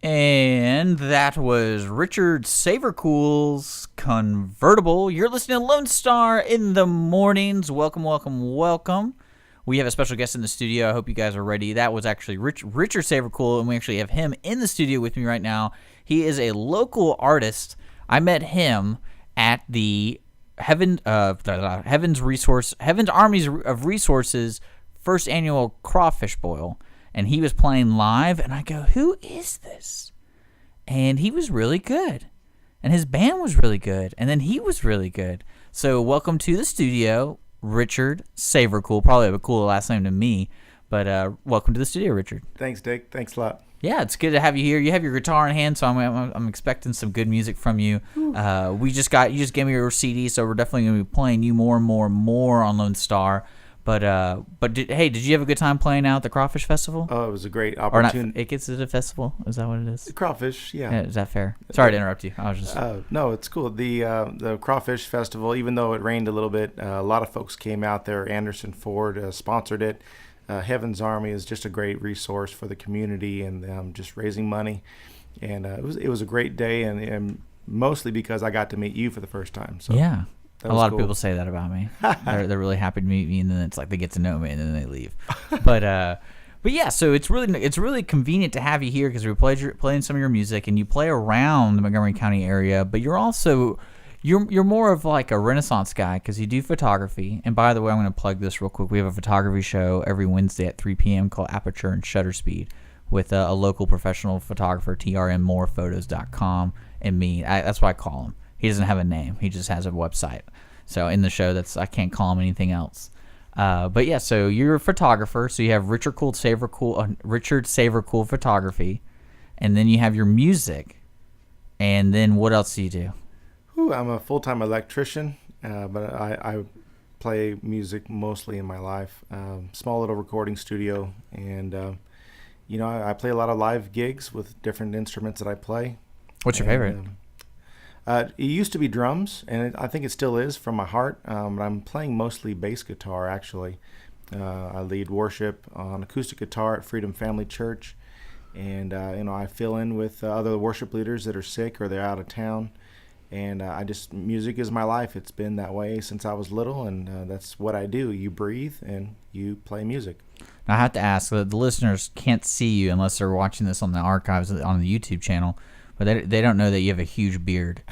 And that was Richard Savercool's Convertible. You're listening to Lone Star in the Mornings. Welcome, welcome, welcome. We have a special guest in the studio. I hope you guys are ready. That was actually Richard Savercool, and we actually have him in the studio with me right now. He is a local artist. I met him at the Heaven's Armies of Resources first annual crawfish boil. And he was playing live, and I go, who is this? And he was really good. And his band was really good. And then he was really good. So welcome to the studio, Richard Savercool. Probably have a cooler last name than me. But welcome to the studio, Richard. Thanks, Dick. Thanks a lot. Yeah, it's good to have you here. You have your guitar in hand, so I'm expecting some good music from you. You just gave me your CD, so we're definitely going to be playing you more and more and more on Lone Star. But did you have a good time playing out at the Crawfish Festival? Oh, it was a great opportunity. Is it a festival? Is that what it is? The Crawfish, yeah. Is that fair? Sorry to interrupt you. I was just. No, it's cool. The Crawfish Festival, even though it rained a little bit, a lot of folks came out there. Anderson Ford sponsored it. Heaven's Army is just a great resource for the community and just raising money. And it was a great day, and mostly because I got to meet you for the first time. So. Yeah. A lot of people say that about me. They're really happy to meet me, and then it's like they get to know me, and then they leave. But yeah, so it's really convenient to have you here because we're playing some of your music, and you play around the Montgomery County area. But you're also you're more of like a Renaissance guy because you do photography. And by the way, I'm going to plug this real quick. We have a photography show every Wednesday at 3 p.m. called Aperture and Shutter Speed with a local professional photographer, trmmorephotos.com, and me. That's what I call him. He doesn't have a name. He just has a website. So in the show, I can't call him anything else. But yeah, so you're a photographer. So you have Richard Savercool Photography, and then you have your music. And then what else do you do? I'm a full-time electrician, but I play music mostly in my life. Small little recording studio, and I play a lot of live gigs with different instruments that I play. What's your favorite? It used to be drums, and I think it still is from my heart. But I'm playing mostly bass guitar, actually. I lead worship on acoustic guitar at Freedom Family Church, and I fill in with other worship leaders that are sick or they're out of town. And music is my life. It's been that way since I was little, and that's what I do. You breathe and you play music. Now, I have to ask, the listeners can't see you unless they're watching this on the archives on the YouTube channel. But they don't know that you have a huge beard.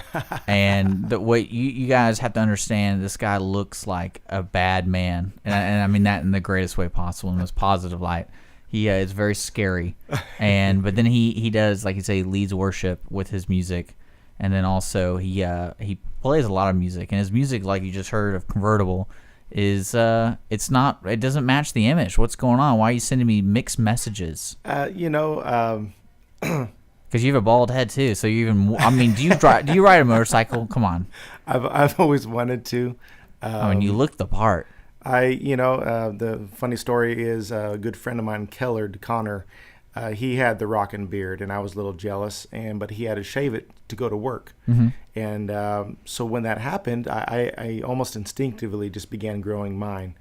And what you guys have to understand, this guy looks like a bad man. And I mean that in the greatest way possible, in the most positive light. He is very scary. But then he does, like you say, he leads worship with his music. And then also he plays a lot of music. And his music, like you just heard of Convertible, is it doesn't match the image. What's going on? Why are you sending me mixed messages? Because you have a bald head too, so do you ride a motorcycle? Come on. I've always wanted to. You look the part. The funny story is a good friend of mine, Kellard Connor. He had the rockin' beard, and I was a little jealous. But he had to shave it to go to work. Mm-hmm. And so when that happened, I almost instinctively just began growing mine.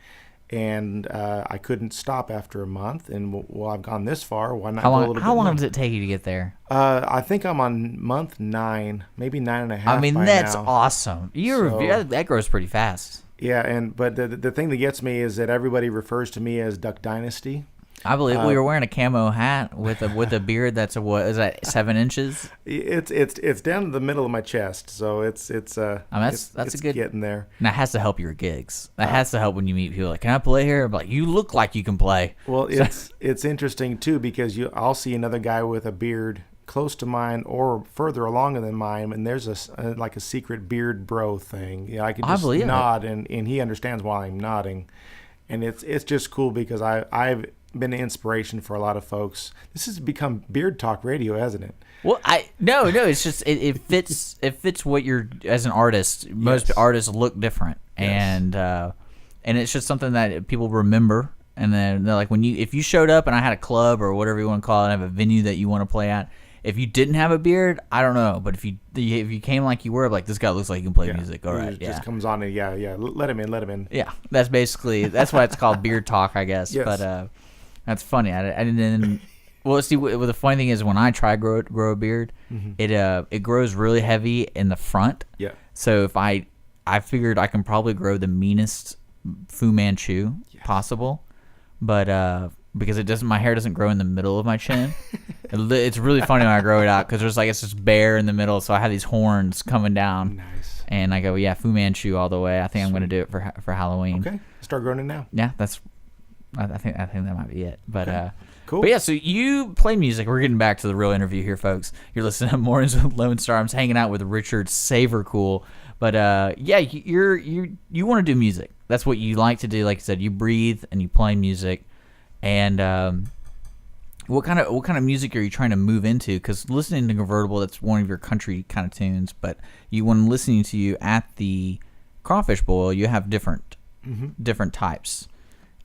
And I couldn't stop after a month. And I've gone this far. Why not go a little bit more? How long does it take you to get there? I think I'm on month 9, maybe 9.5. I mean, that's awesome. That grows pretty fast. Yeah, but the thing that gets me is that everybody refers to me as Duck Dynasty. I believe we were wearing a camo hat with a beard that's what is that 7 inches? It's down to the middle of my chest, so it's that's a good getting there. And that has to help your gigs. That has to help when you meet people like, can I play here? I'm like, you look like you can play. Well, it's interesting too because I'll see another guy with a beard close to mine or further along than mine, and there's a secret beard bro thing. I can just nod, and he understands why I'm nodding, and it's just cool because I've been an inspiration for a lot of folks. This has become beard talk radio, hasn't it? Well, no, it's just it fits what you're as an artist. Most artists look different, and it's just something that people remember. And then they're like, if you showed up and I had a club or whatever you want to call it, have a venue that you want to play at. If you didn't have a beard, I don't know. But if you came like you were, like this guy looks like he can play music. All right, it just comes on and let him in. Yeah, that's why it's called beard talk, I guess. Yes. But that's funny. I didn't. Well, see, well, the funny thing is when I try grow a beard, it grows really heavy in the front. Yeah. So if I figured I can probably grow the meanest Fu Manchu possible, but because my hair doesn't grow in the middle of my chin. It's really funny when I grow it out because there's it's just bare in the middle, so I have these horns coming down. Nice. And I go, yeah, Fu Manchu all the way. I think I'm going to do it for Halloween. Okay, start growing it now. Yeah, I think that might be it. But okay. Cool. But yeah, so you play music. We're getting back to the real interview here, folks. You're listening to Mornings with Lone Star. I'm hanging out with Richard Savercool. But yeah, you want to do music. That's what you like to do. Like you said, you breathe and you play music. And what kind of music are you trying to move into? Because listening to Convertible, that's one of your country kind of tunes. But when listening to you at the Crawfish Boil, you have different types.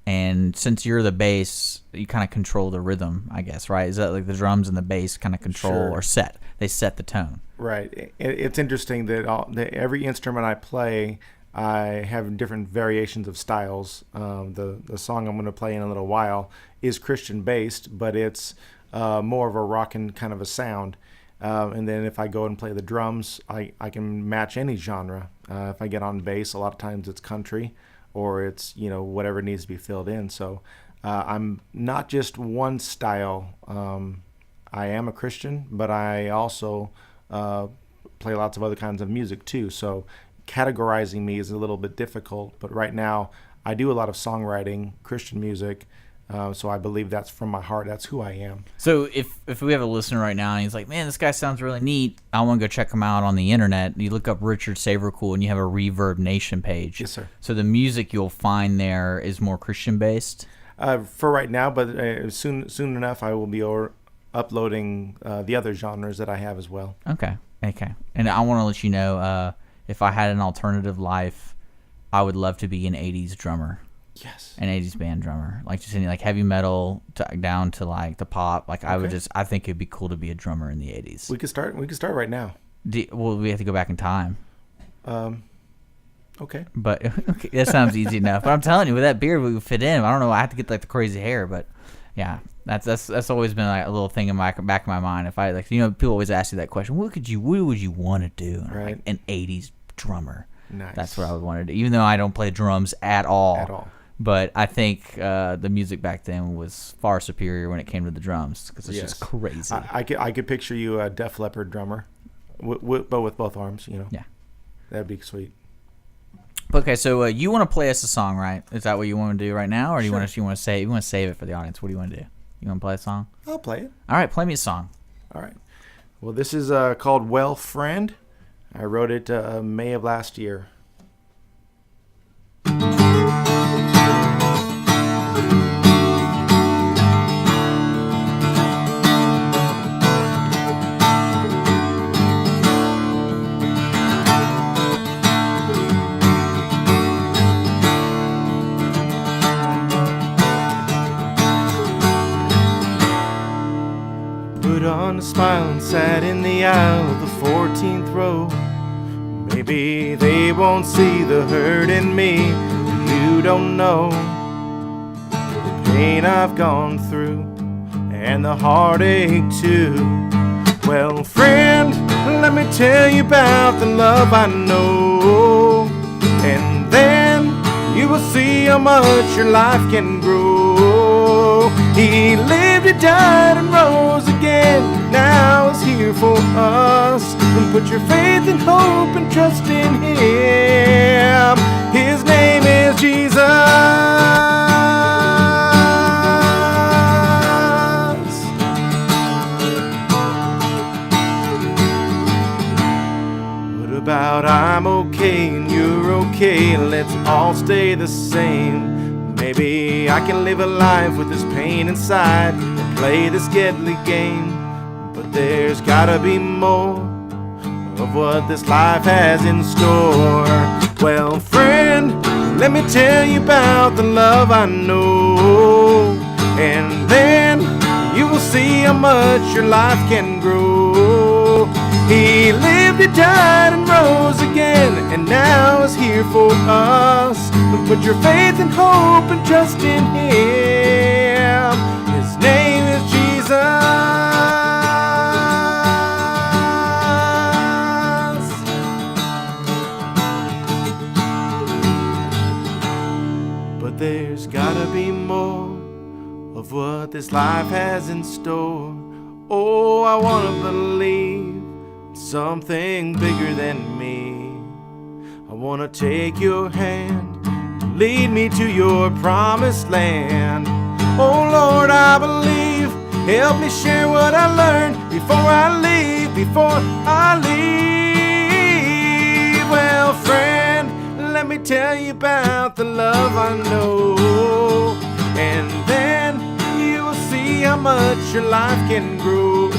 And since you're the bass, you kind of control the rhythm, I guess, right? Is that like the drums and the bass kind of control or set? They set the tone. Right. It's interesting that every instrument I play, I have different variations of styles. The song I'm going to play in a little while is Christian based, but it's more of a rockin' kind of a sound. And then if I go and play the drums, I can match any genre. If I get on bass, a lot of times it's country, or it's whatever needs to be filled in. So I'm not just one style. I am a Christian, but I also play lots of other kinds of music too. So categorizing me is a little bit difficult, but right now I do a lot of songwriting, Christian music. So I believe that's from my heart. That's who I am. So if we have a listener right now and he's like, man, this guy sounds really neat, I want to go check him out on the internet. You look up Richard Savercool and you have a Reverb Nation page. Yes, sir. So the music you'll find there is more Christian based? For right now, but soon enough I will be uploading the other genres that I have as well. Okay. And I want to let you know, if I had an alternative life, I would love to be an 80s drummer. Yes. An 80s band drummer. Like just any heavy metal down to the pop. I think it'd be cool to be a drummer in the 80s. We could start right now. Well, we have to go back in time. Okay. But okay, that sounds easy enough. But I'm telling you, with that beard, we would fit in. I don't know. I have to get the crazy hair, but yeah, that's always been a little thing in my back of my mind. If I people always ask you that question. What would you want to do? And right. An 80s drummer. Nice. That's what I would want to do. Even though I don't play drums at all. But I think the music back then was far superior when it came to the drums because it's just crazy. I could picture you a Def Leppard drummer, but with both arms. Yeah, that'd be sweet. Okay, so you want to play us a song, right? Is that what you want to do right now, or do you Sure. want to save it for the audience? What do you want to do? You want to play a song? I'll play it. All right, play me a song. All right. Well, this is called "Well, Friend." I wrote it May of last year. Put on a smile and sat in the aisle of the 14th row. Maybe they won't see the hurt in me, but you don't know the pain I've gone through and the heartache too. Well, friend, let me tell you about the love I know, and then you will see how much your life can grow. He lived, he died, and rose again. Now is here for us. And put your faith and hope and trust in Him. His name is Jesus. What about I'm okay and you're okay? Let's all stay the same. Maybe I can live a life with this pain inside and play this deadly game. But there's gotta be more of what this life has in store. Well, friend, let me tell you about the love I know, and then you will see how much your life can grow. He lived, he died, and rose again, and now is here for us. But put your faith and hope and trust in Him. His name is Jesus. Jesus. But there's gotta be more of what this life has in store. Oh, I wanna believe something bigger than me. I wanna take your hand, lead me to your promised land. Oh Lord, I believe, help me share what I learned before I leave, Well, friend, let me tell you about the love I know, and then you will see how much your life can grow.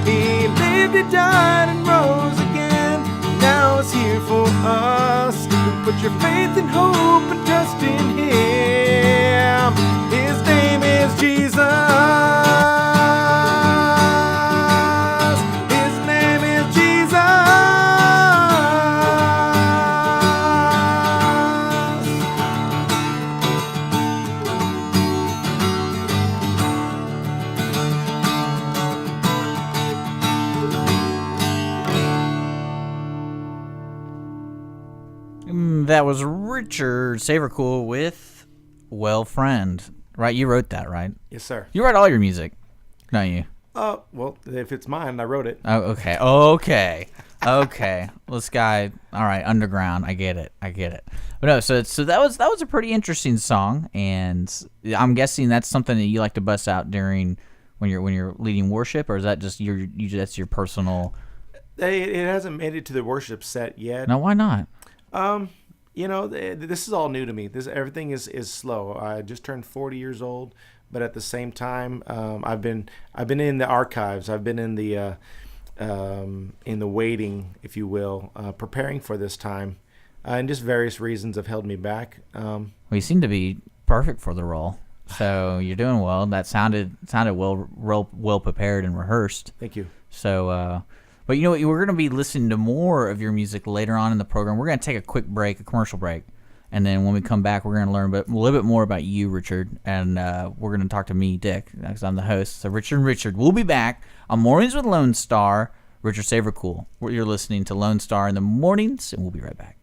He lived, he died, and rose again. Now it's here for us. Put your faith and hope and trust in him. His name is Jesus. His name is Jesus. That was Richard Savercool with Well Friend. Right, you wrote that, right? Yes, sir. You write all your music, don't you? Well, if it's mine, I wrote it. Oh, okay. Well, this guy, all right, underground. I get it. But no, so that was a pretty interesting song, and I'm guessing that's something that you like to bust out during when you're leading worship, or is that just that's your personal? It hasn't made it to the worship set yet. No, why not? This is all new to me. Everything is slow. I just turned 40 years old, but at the same time, I've been in the archives. I've been in the waiting, if you will, preparing for this time, and just various reasons have held me back. Well, you seem to be perfect for the role, so you're doing well. That sounded well prepared and rehearsed. Thank you. So. But you know what? We're going to be listening to more of your music later on in the program. We're going to take a quick break, a commercial break. And then when we come back, we're going to learn a little bit more about you, Richard. And we're going to talk to me, Dick, because I'm the host. So Richard, we'll be back on Mornings with Lone Star. Richard Savercool. You're listening to Lone Star in the Mornings, and we'll be right back.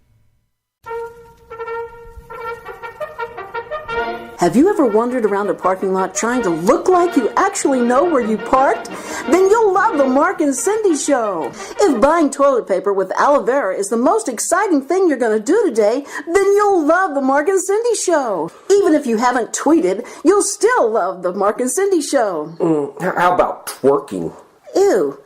Have you ever wandered around a parking lot trying to look like you actually know where you parked? Then you'll love the Mark and Cindy Show. If buying toilet paper with aloe vera is the most exciting thing you're going to do today, then you'll love the Mark and Cindy Show. Even if you haven't tweeted, you'll still love the Mark and Cindy Show. How about twerking? Ew,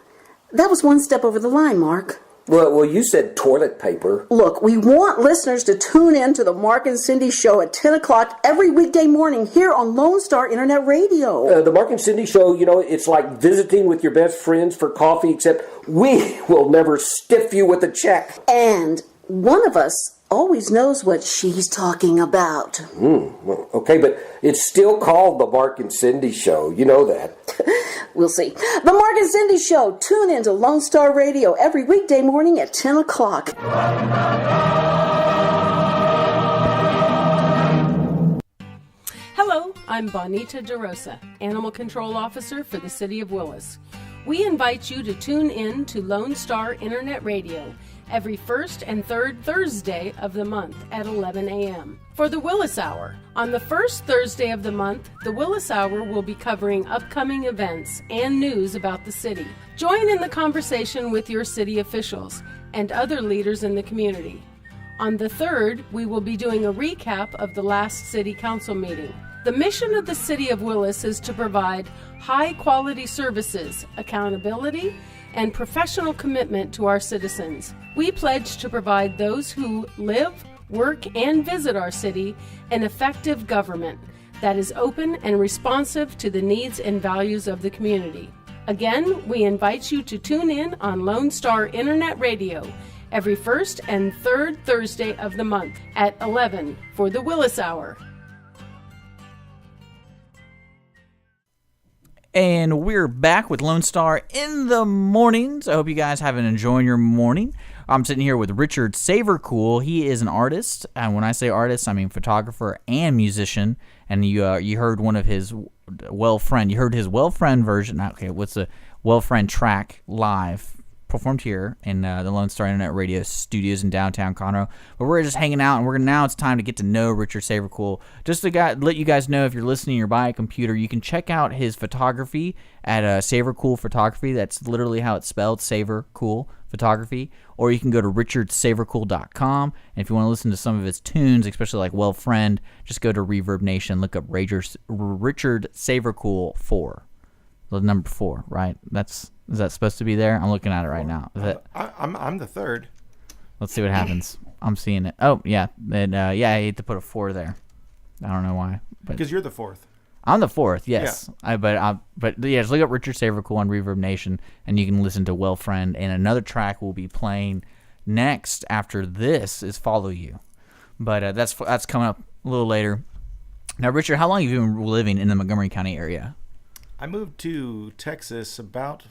that was one step over the line, Mark. Well, you said toilet paper. Look, we want listeners to tune in to the Mark and Cindy Show at 10 o'clock every weekday morning here on Lone Star Internet Radio. The Mark and Cindy Show, it's like visiting with your best friends for coffee, except we will never stiff you with a check. And one of us always knows what she's talking about. Well, okay, but it's still called the Mark and Cindy Show. You know that. We'll see. The Mark and Cindy Show. Tune in to Lone Star Radio every weekday morning at 10 o'clock. Hello, I'm Bonita DeRosa, Animal Control Officer for the City of Willis. We invite you to tune in to Lone Star Internet Radio every first and third Thursday of the month at 11 a.m. for the Willis Hour. On the first Thursday of the month, the Willis Hour will be covering upcoming events and news about the city. Join in the conversation with your city officials and other leaders in the community. On the third, we will be doing a recap of the last City Council meeting. The mission of the City of Willis is to provide high-quality services, accountability, and professional commitment to our citizens. We pledge to provide those who live, work, and visit our city an effective government that is open and responsive to the needs and values of the community. Again, we invite you to tune in on Lone Star Internet Radio every first and third Thursday of the month at 11 for the Willis Hour. And we're back with Lone Star in the Mornings. I hope you guys have been enjoying your morning. I'm sitting here with Richard Savercool. He is an artist, and when I say artist, I mean photographer and musician. And you heard one of his Well Friend. You heard his Well Friend version. Okay, what's the Well Friend track live? Performed here in the Lone Star Internet Radio studios in downtown Conroe. But we're just hanging out, and now it's time to get to know Richard Savercool. Just to let you guys know, if you're listening or by a computer, you can check out his photography at Savercool Photography. That's literally how it's spelled, Savercool Photography. Or you can go to richardsavercool.com. And if you want to listen to some of his tunes, especially like Well Friend, just go to Reverb Nation. Look up Richard Savercool 4. The number 4, right? Is that supposed to be there? I'm looking at it right now. Is that? I'm the third. Let's see what happens. I'm seeing it. Oh yeah, and I hate to put a 4 there. I don't know why. Because you're the fourth. I'm the 4th. Yes. Yeah. But just look up Richard Savercool on Reverb Nation, and you can listen to Well Friend. And another track we'll be playing next after this is Follow You. But that's coming up a little later. Now, Richard, how long have you been living in the Montgomery County area? I moved to Texas about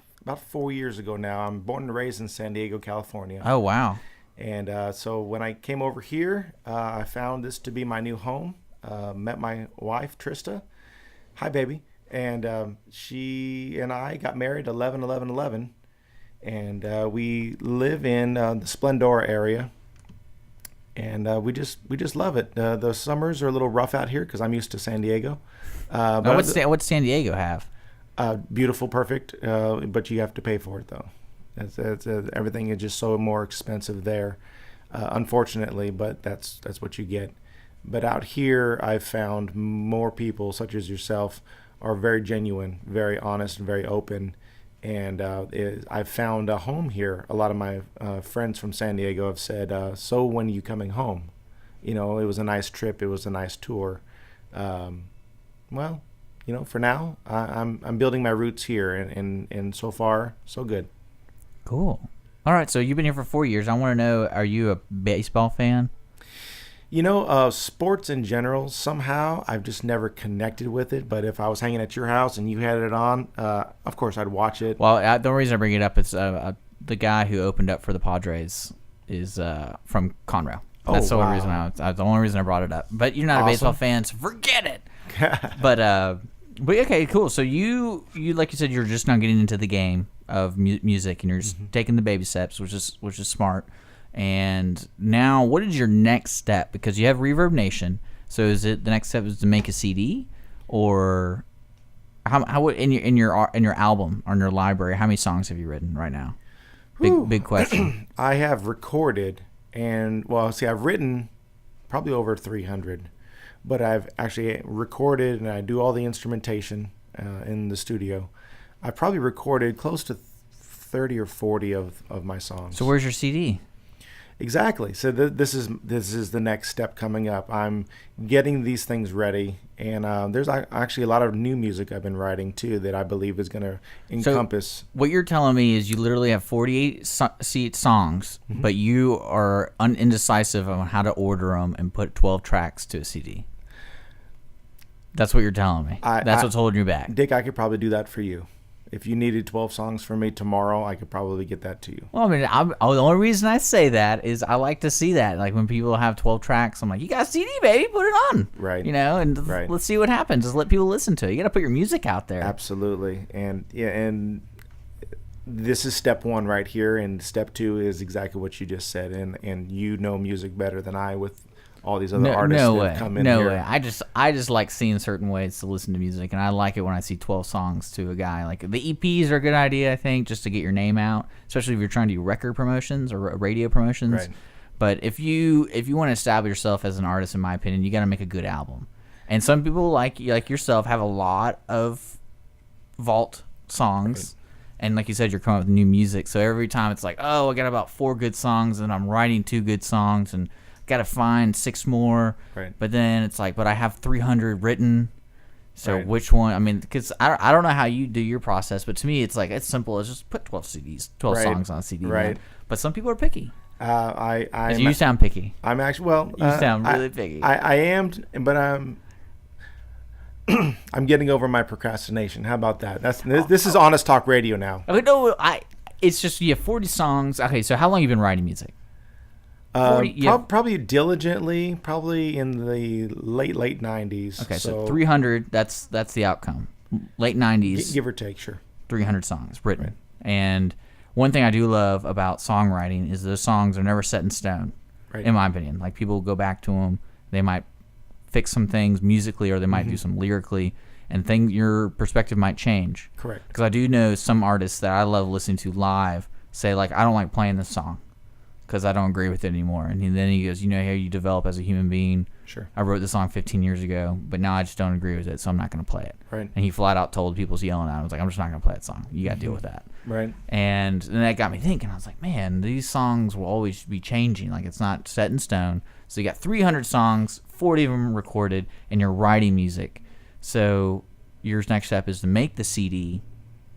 4 years ago now. I'm born and raised in San Diego, California. Oh, wow. And so when I came over here, I found this to be my new home. Met my wife, Trista. Hi, baby. And she and I got married 11/11/11. And we live in the Splendora area. And we just love it. The summers are a little rough out here because I'm used to San Diego. What's San Diego have? Beautiful, perfect, but you have to pay for it though. Everything is just so more expensive there, unfortunately. But that's what you get. But out here, I've found more people, such as yourself, are very genuine, very honest, and very open. And I've found a home here. A lot of my friends from San Diego have said, "So when are you coming home?" You know, it was a nice trip. It was a nice tour. Well. You know, for now, I'm building my roots here, and so far, so good. Cool. All right, so you've been here for 4 years. I want to know, are you a baseball fan? You know, sports in general, somehow I've just never connected with it. But if I was hanging at your house and you had it on, of course I'd watch it. Well, the reason I bring it up is the guy who opened up for the Padres is from Conroe. That's the only reason the only reason I brought it up. But you're not a baseball fan, so forget it. But okay, cool. So you like you said, you're just now getting into the game of music, and you're just taking the baby steps, which is smart. And now, what is your next step? Because you have Reverb Nation. So is it the next step is to make a CD, or how in your album or in your library? How many songs have you written right now? Big question. I have recorded, and I've written probably over 300. But I've actually recorded, and I do all the instrumentation in the studio. I probably recorded close to 30 or 40 of my songs. So where's your CD? Exactly. So this is the next step coming up. I'm getting these things ready, and there's actually a lot of new music I've been writing too that I believe is going to encompass. So what you're telling me is you literally have 48 songs, but you are indecisive on how to order them and put 12 tracks to a CD. That's what you're telling me. That's what's holding you back. Dick, I could probably do that for you. If you needed 12 songs from me tomorrow, I could probably get that to you. Well, I mean, the only reason I say that is I like to see that. Like when people have 12 tracks, I'm like, you got a CD, baby, put it on. Right. You know, and let's see what happens. Just let people listen to it. You got to put your music out there. Absolutely. And this is step one right here. And step two is exactly what you just said. And you know music better than I with all these other artists that come in here. No way. I just like seeing certain ways to listen to music, and I like it when I see 12 songs to a guy. Like the EPs are a good idea, I think, just to get your name out, especially if you're trying to do record promotions or radio promotions. Right. But if you want to establish yourself as an artist, in my opinion, you got to make a good album. And some people like yourself have a lot of vault songs. Right. And like you said, you're coming up with new music. So every time it's like, oh, I got about 4 good songs, and I'm writing 2 good songs, and got to find 6 more. Right. But then it's like, but I have 300 written. So right. Which one? I mean, because I don't know how you do your process, but to me, it's like, it's simple as just put 12 CDs, 12 right. songs on a CD. Right. Man. But some people are picky. You sound picky. I'm actually, well. You sound really picky. I am, but I'm getting over my procrastination. How about that? This is honest talk radio now. No, it's just you have 40 songs. Okay, so how long have you been writing music? 40, Probably diligently, probably in the late 90s. Okay, so 300. That's the outcome. Late 90s, give or take, sure. 300 songs written. Right. And one thing I do love about songwriting is those songs are never set in stone. Right. In my opinion, like people go back to them, they might fix some things musically, or they might do some lyrically, and your perspective might change. Correct. Because I do know some artists that I love listening to live say, like, I don't like playing this song because I don't agree with it anymore. And then he goes, how you develop as a human being. Sure. I wrote this song 15 years ago, but now I just don't agree with it, so I'm not going to play it. Right. And he flat out told people's yelling at him, I was like, I'm just not going to play that song. You got to deal with that. Right. And then that got me thinking. I was like, man, these songs will always be changing. Like, it's not set in stone. So you got 300 songs, 40 of them recorded, and you're writing music. So your next step is to make the CD.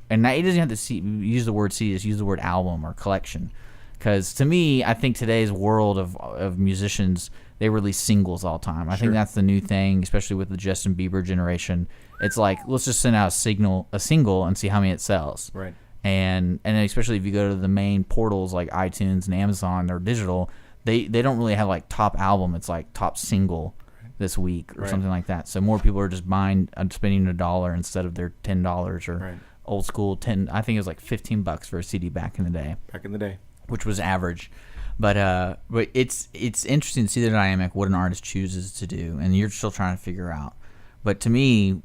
And it doesn't have to use the word CD, just use the word album or collection. Because to me, I think today's world of musicians, they release singles all the time. I think that's the new thing, especially with the Justin Bieber generation. It's like, let's just send out a single and see how many it sells. Right. And especially if you go to the main portals like iTunes and Amazon or digital, they don't really have like top album. It's like top single this week or something like that. So more people are just spending $1 instead of their $10 or old school 10. I think it was like $15 for a CD back in the day. Which was average. But it's interesting to see the dynamic, what an artist chooses to do, and you're still trying to figure out. But to me,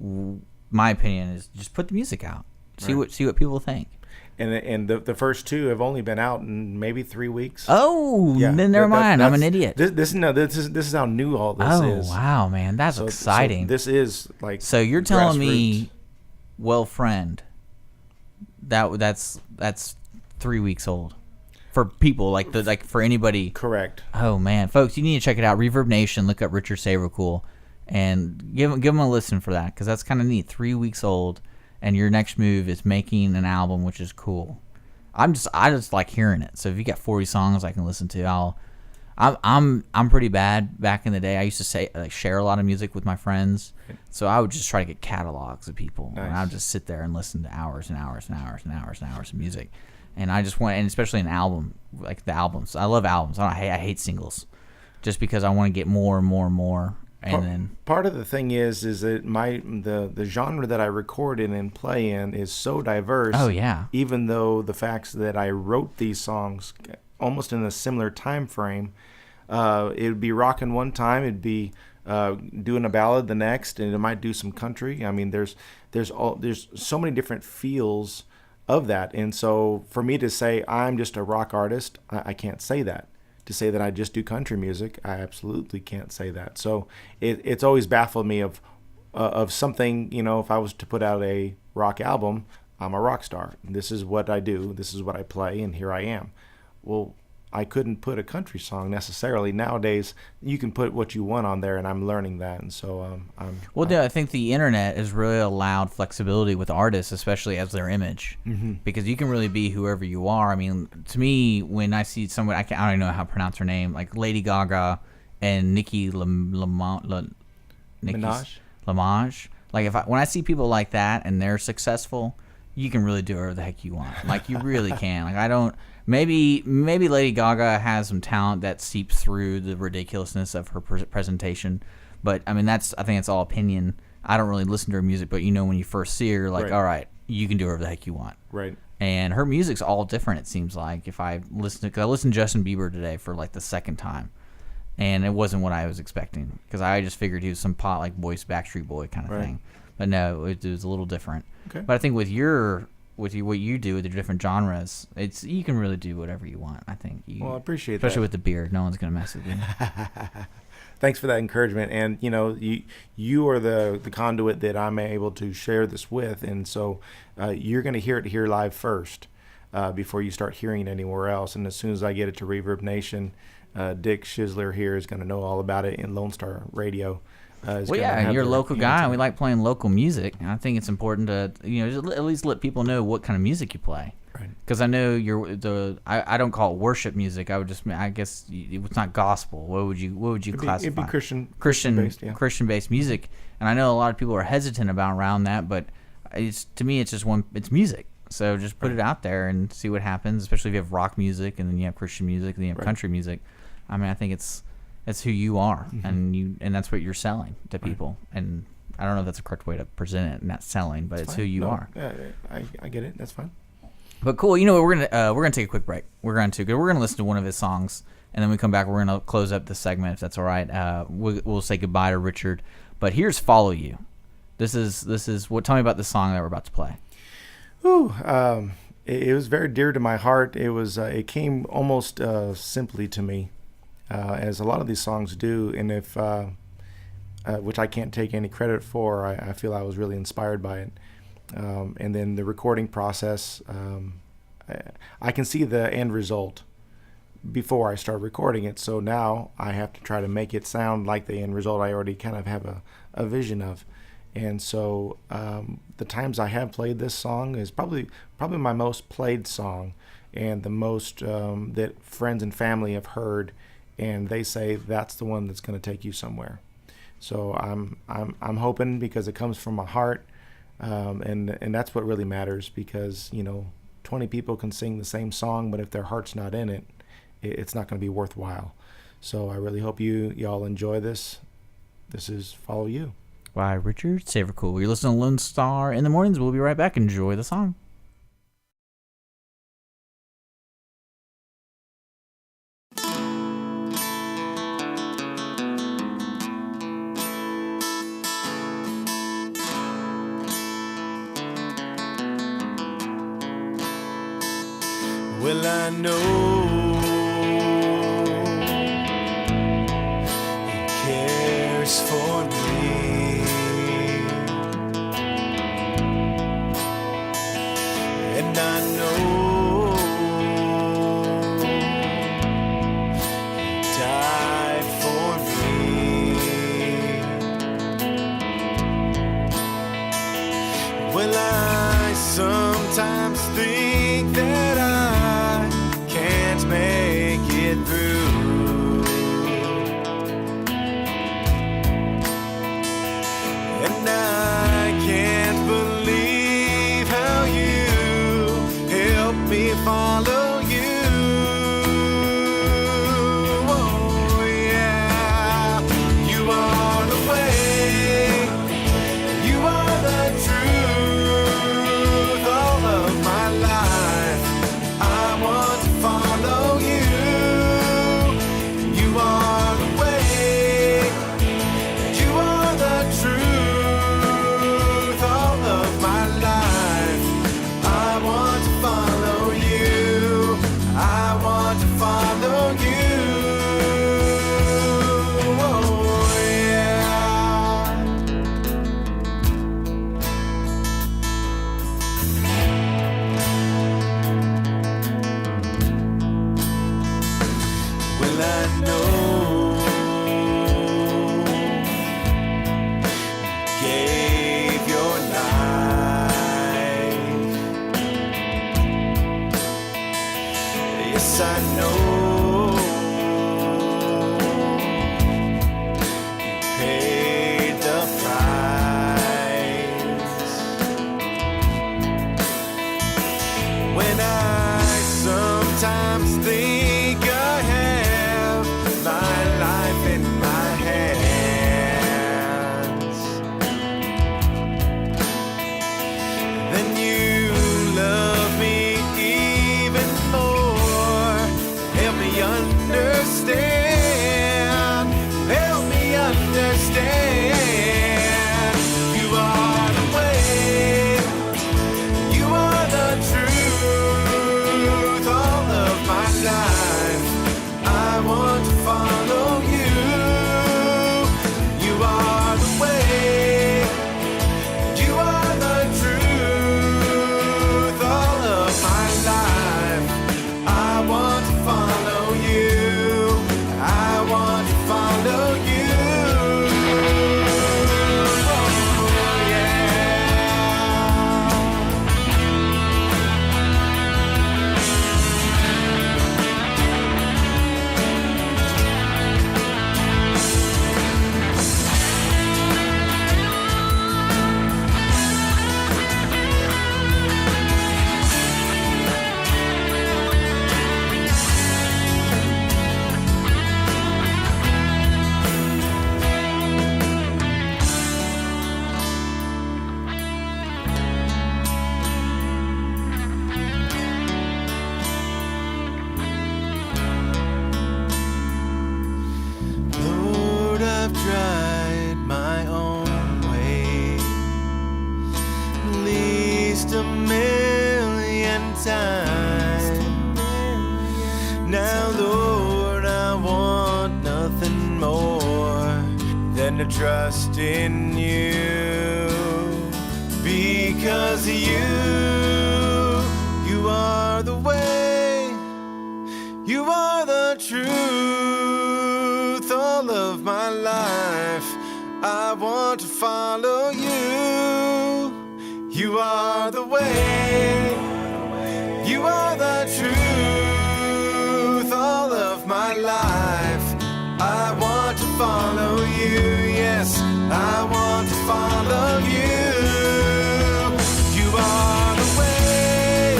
my opinion is just put the music out, see what people think. And the first two have only been out in maybe 3 weeks. Oh, then never mind. I'm an idiot. This is how new all this is. Oh wow, man, that's exciting. So this is like. So you're telling me, well, friend, that's 3 weeks old. For people like for anybody. Correct. Oh man, folks, you need to check it out. Reverb Nation. Look up Richard Savercool, and give him a listen for that, because that's kind of neat. 3 weeks old, and your next move is making an album, which is cool. I just like hearing it. So if you got 40 songs I can listen to, I'm pretty bad. Back in the day, I used to share a lot of music with my friends, so I would just try to get catalogs of people, and I would just sit there and listen to hours and hours and hours and hours and hours of music. And I just want, and especially an album, like the albums. I love albums. I hate singles, just because I want to get more and more and more. And then part of the thing is that the genre that I record in and play in is so diverse. Oh yeah. Even though the facts that I wrote these songs almost in a similar time frame, it would be rocking one time, it'd be doing a ballad the next, and it might do some country. I mean, there's so many different feels of that. And so for me to say I'm just a rock artist, I can't say that. To say that I just do country music, I absolutely can't say that. So it's always baffled me of something, if I was to put out a rock album, I'm a rock star. This is what I do. This is what I play, and here I am. Well, I couldn't put a country song necessarily. Nowadays, you can put what you want on there, and I'm learning that. And so I think the internet has really allowed flexibility with artists, especially as their image, because you can really be whoever you are. I mean, to me, when I see someone, I don't even know how to pronounce her name, like Lady Gaga and Nicki Minaj. Like when I see people like that and they're successful, you can really do whatever the heck you want. Like you really can. Like I don't. Maybe Lady Gaga has some talent that seeps through the ridiculousness of her presentation, but I mean I think it's all opinion. I don't really listen to her music, but when you first see her, like, all right, you can do whatever the heck you want. Right. And her music's all different. It seems like because I listened to Justin Bieber today for like the second time, and it wasn't what I was expecting, because I just figured he was some pop like Backstreet Boy kind of thing, but no, it was a little different. Okay. But I think with what you do with the different genres, you can really do whatever you want. I think. Well, I appreciate that. Especially with that. the beard, no one's gonna mess with you. Thanks for that encouragement. And you are the conduit that I'm able to share this with, and so you're going to hear it here live first before you start hearing it anywhere else. And as soon as I get it to Reverb Nation, Dick Schizler here is going to know all about it in Lone Star Radio. Well, yeah, you're a local guy, and we like playing local music. And I think it's important to, just at least let people know what kind of music you play. Right. Because I know I don't call it worship music. I guess it's not gospel. What would you classify? It'd be Christian-based music. And I know a lot of people are hesitant around that, but to me, it's just it's music. So just put it out there and see what happens, especially if you have rock music and then you have Christian music and then you have country music. I mean, I think it's who you are, and that's what you're selling to people. And I don't know if that's a correct way to present it, not selling, but it's who you are. I get it. That's fine. But cool. You know what? We're gonna take a quick break. We're gonna listen to one of his songs, and then we come back. We're gonna close up the segment if that's all right. We'll say goodbye to Richard. But here's "Follow You." This is what. Tell me about the song that we're about to play. Ooh, it was very dear to my heart. It came almost simply to me, as a lot of these songs do. And if which I can't take any credit for, I feel I was really inspired by it. And then the recording process, I can see the end result before I start recording it. So now I have to try to make it sound like the end result I already kind of have a vision of. And so the times I have played this song is probably my most played song, and the most that friends and family have heard, and they say that's the one that's going to take you somewhere. So I'm hoping, because it comes from my heart, and that's what really matters, because 20 people can sing the same song, but if their heart's not in it, it's not going to be worthwhile. So I really hope y'all enjoy this. This is "Follow You" by Richard Savercool. You're listening to Lone Star in the Mornings. We'll be right back. Enjoy the song. Well, I know He cares for me, and I know He died for me. Well, I sometimes think that I can't make it through, and I can't believe how you help me follow you. Oh yeah, you are the way, you are the truth, all of my life I want to follow you. You are the way, you are the truth, all of my life I want to follow you. I want to follow you. Oh yeah. Well, I know you gave your life. Yes, I know you paid the price. When I sometimes think I have my life in my hands, then you love me even more. Help me understand. Help me understand. You are the way, you are the truth, all of my life time. Now, Lord, I want nothing more than to trust in you, because you are the way, you are the truth, all of my life I want to follow you. You are the way, you are the truth, all of my life I want to follow you. Yes, I want to follow you. You are the way,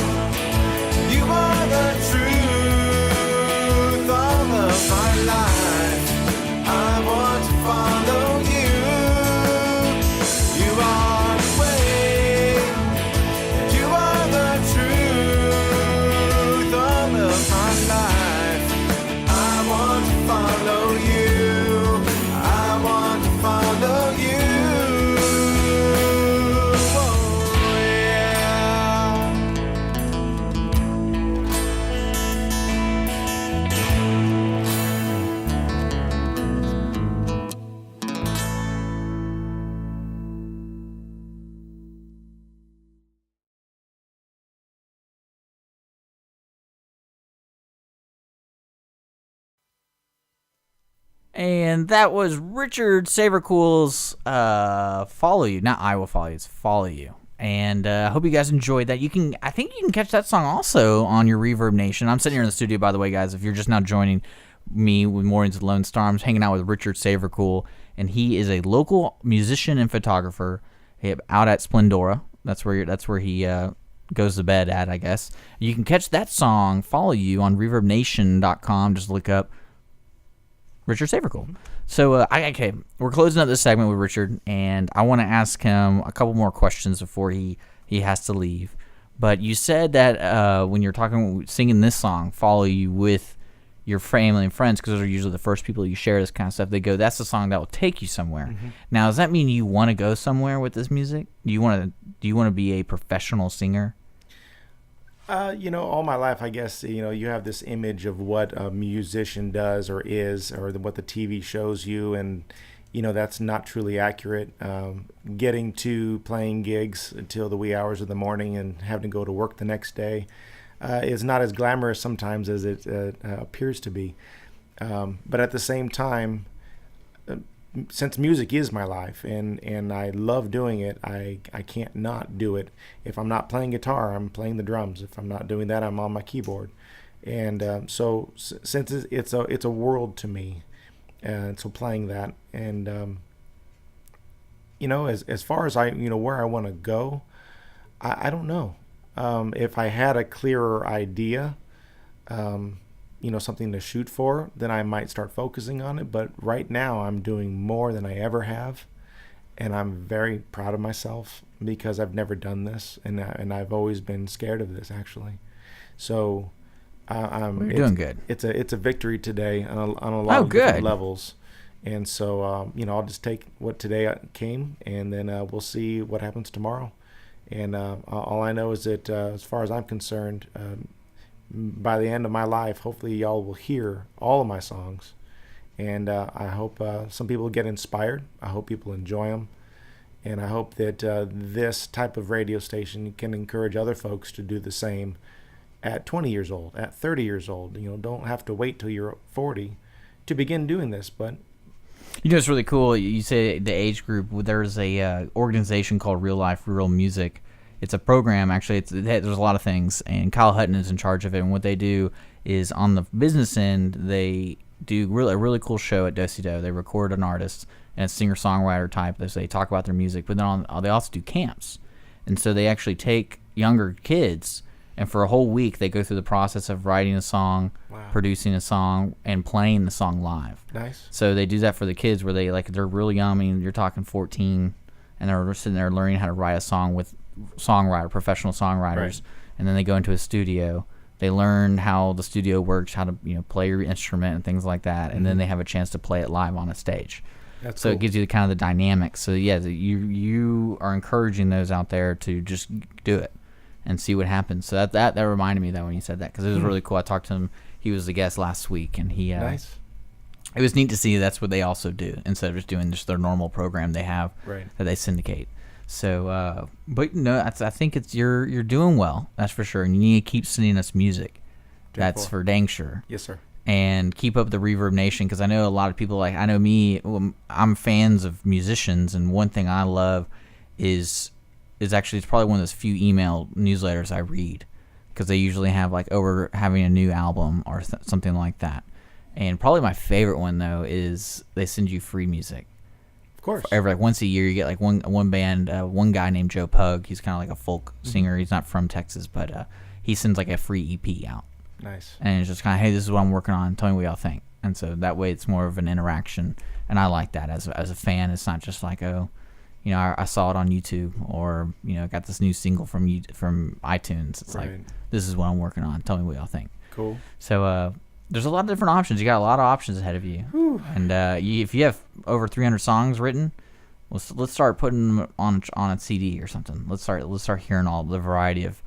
you are the truth, all of my life I want to follow you. You are the way, you are the truth, all of my life I want to follow you. I want to follow you. Oh, yeah. And that was Richard Savercool's Follow You. Not I Will Follow You, it's Follow You. And I hope you guys enjoyed that. I think you can catch that song also on your Reverb Nation. I'm sitting here in the studio, by the way, guys. If you're just now joining me with Mornings with Lone Star, I'm hanging out with Richard Savercool, and he is a local musician and photographer out at Splendora. That's where he goes to bed at, I guess. You can catch that song, Follow You, on ReverbNation.com. Just look up Richard Savercool. So, okay, we're closing up this segment with Richard, and I want to ask him a couple more questions before he has to leave. But you said that when you're singing this song, Follow You, with your family and friends, because those are usually the first people you share this kind of stuff, they go, that's the song that will take you somewhere. Mm-hmm. Now, does that mean you want to go somewhere with this music? Do you want to be a professional singer? All my life, I guess, you have this image of what a musician does or is, or what the TV shows you, and, that's not truly accurate. Getting to playing gigs until the wee hours of the morning and having to go to work the next day is not as glamorous sometimes as it appears to be. But at the same time, since music is my life and I love doing it, I can't not do it. If I'm not playing guitar, I'm playing the drums. If I'm not doing that, I'm on my keyboard. And so since it's a world to me, and so playing that, and as far as where I want to go, I don't know. If I had a clearer idea, something to shoot for, then I might start focusing on it. But right now I'm doing more than I ever have, and I'm very proud of myself because I've never done this, and I've always been scared of this, actually. So you're doing good. It's a victory today on a lot of different levels, and so I'll just take what today came, and then we'll see what happens tomorrow. And all I know is that as far as I'm concerned, by the end of my life, hopefully y'all will hear all of my songs, and I hope some people get inspired. I hope people enjoy them, and I hope that this type of radio station can encourage other folks to do the same at 20 years old, at 30 years old. Don't have to wait till you're 40 to begin doing this. But it's really cool. You say the age group. There's a organization called Real Life, Real Music. It's a program, actually. There's a lot of things, and Kyle Hutton is in charge of it. And what they do is, on the business end, they do a really cool show at Do-Si-Do. They record an artist and a singer-songwriter type. They talk about their music, but then they also do camps. And so they actually take younger kids, and for a whole week, they go through the process of writing a song, producing a song, and playing the song live. Nice. So they do that for the kids where they're really young. I mean, you're talking 14, and they're sitting there learning how to write a song with professional songwriters, right. And then they go into a studio. They learn how the studio works, how to play your instrument and things like that, and then they have a chance to play it live on a stage. That's so cool. It gives you the kind of the dynamics. So yeah, you are encouraging those out there to just do it, and see what happens. So that reminded me that when you said that, because it was really cool. I talked to him. He was a guest last week, and he Nice. it was neat to see that's what they also do instead of just doing just their normal program they have that they syndicate. So, but no, I think it's you're doing well. That's for sure. And you need to keep sending us music. That's for dang sure. Yes, sir. And keep up the Reverb Nation, because I know a lot of people, like, I know me, I'm fans of musicians, and one thing I love is actually, it's probably one of those few email newsletters I read, because they usually have like over having a new album or something like that. And probably my favorite one though is they send you free music. Of course. Every like once a year you get like one band, one guy named Joe Pug. He's kind of like a folk singer. He's not from Texas, but he sends like a free EP out. Nice. And it's just kind of, hey, this is what I'm working on. Tell me what y'all think. And so that way it's more of an interaction, and I like that as a fan. It's not just like, oh, you know, I saw it on YouTube, or, you know, got this new single from iTunes. It's like, this is what I'm working on. Tell me what y'all think. Cool. So there's a lot of different options. You got a lot of options ahead of you. Whew. And if you have over 300 songs written, let's start putting them on a CD or something. Let's start hearing all the variety of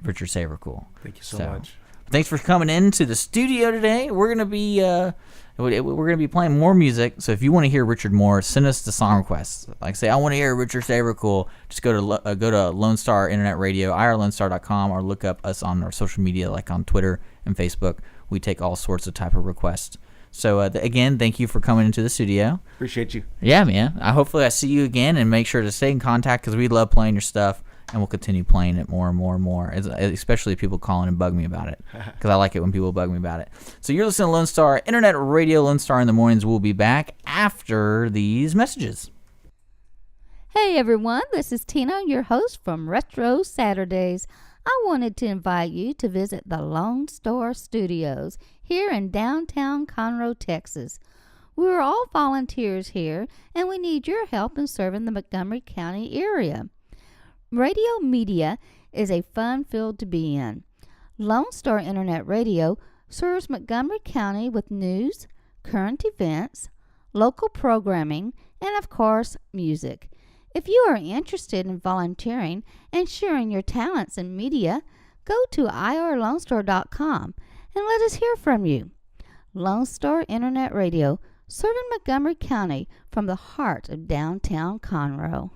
Richard Savercool. Thank you so much. Thanks for coming into the studio today. We're gonna be playing more music. So if you want to hear Richard more, send us the song requests. Like, say, I want to hear Richard Savercool. Just go to Lone Star Internet Radio, irlonestar.com, or look up us on our social media, like on Twitter and Facebook. We take all sorts of type of requests. So again, thank you for coming into the studio. Appreciate you. Yeah, man. Hopefully I see you again, and make sure to stay in contact, because we love playing your stuff. And we'll continue playing it more and more and more, especially people calling and bug me about it, because I like it when people bug me about it. So you're listening to Lone Star Internet Radio, Lone Star in the Mornings. We'll be back after these messages. Hey everyone, this is Tina, your host from Retro Saturdays. I wanted to invite you to visit the Lone Star Studios here in downtown Conroe, Texas. We're all volunteers here, and we need your help in serving the Montgomery County area. Radio media is a fun field to be in. Lone Star Internet Radio serves Montgomery County with news, current events, local programming, and of course, music. If you are interested in volunteering and sharing your talents in media, go to irlonestar.com and let us hear from you. Lone Star Internet Radio, serving Montgomery County from the heart of downtown Conroe.